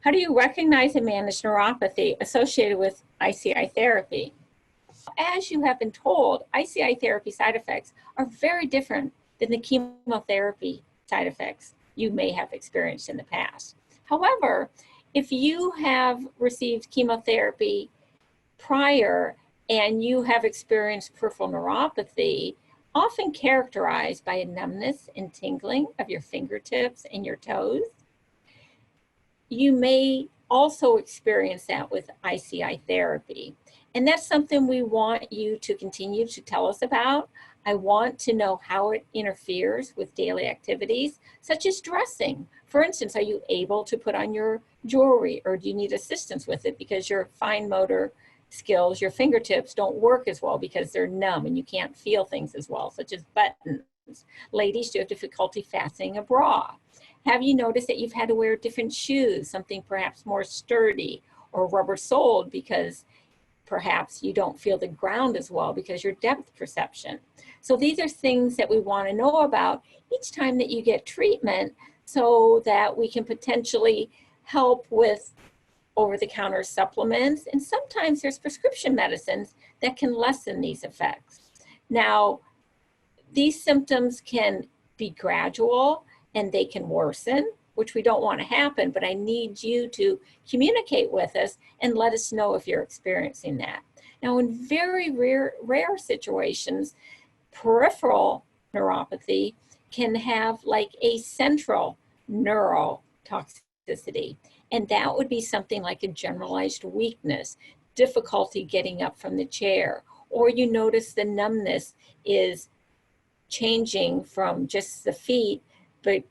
How do you recognize and manage neuropathy associated with ICI therapy? As you have been told, ICI therapy side effects are very different than the chemotherapy side effects you may have experienced in the past. However, if you have received chemotherapy prior and you have experienced peripheral neuropathy, often characterized by a numbness and tingling of your fingertips and your toes, you may also experience that with ICI therapy. And that's something we want you to continue to tell us about. I want to know how it interferes with daily activities, such as dressing. For instance, are you able to put on your jewelry, or do you need assistance with it because your fine motor skills, your fingertips don't work as well because they're numb and you can't feel things as well, such as buttons. Ladies, do you have difficulty fastening a bra? Have you noticed that you've had to wear different shoes, something perhaps more sturdy or rubber soled because perhaps you don't feel the ground as well because your depth perception? So these are things that we want to know about each time that you get treatment so that we can potentially help with over-the-counter supplements. And sometimes there's prescription medicines that can lessen these effects. Now, these symptoms can be gradual and they can worsen, which we don't want to happen, but I need you to communicate with us and let us know if you're experiencing that. Now, in very rare situations, peripheral neuropathy can have like a central neurotoxicity, and that would be something like a generalized weakness, difficulty getting up from the chair, or you notice the numbness is changing from just the feet, but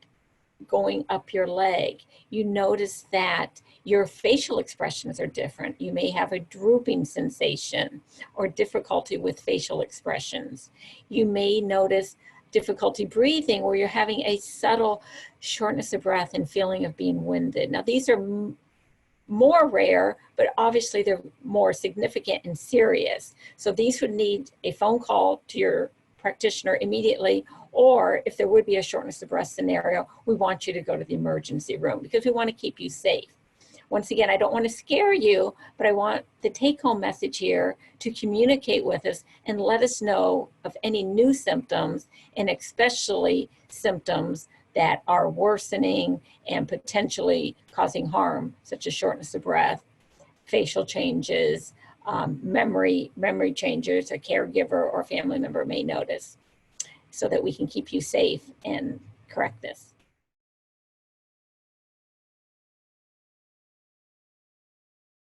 going up your leg. You notice that your facial expressions are different. You may have a drooping sensation or difficulty with facial expressions. You may notice difficulty breathing, or you're having a subtle shortness of breath and feeling of being winded. Now, these are more rare, but obviously they're more significant and serious. So these would need a phone call to your practitioner immediately, or if there would be a shortness of breath scenario, we want you to go to the emergency room because we want to keep you safe. Once again, I don't want to scare you, but I want the take-home message here to communicate with us and let us know of any new symptoms, and especially symptoms that are worsening and potentially causing harm, such as shortness of breath, facial changes, memory changes a caregiver or family member may notice, so that we can keep you safe and correct this.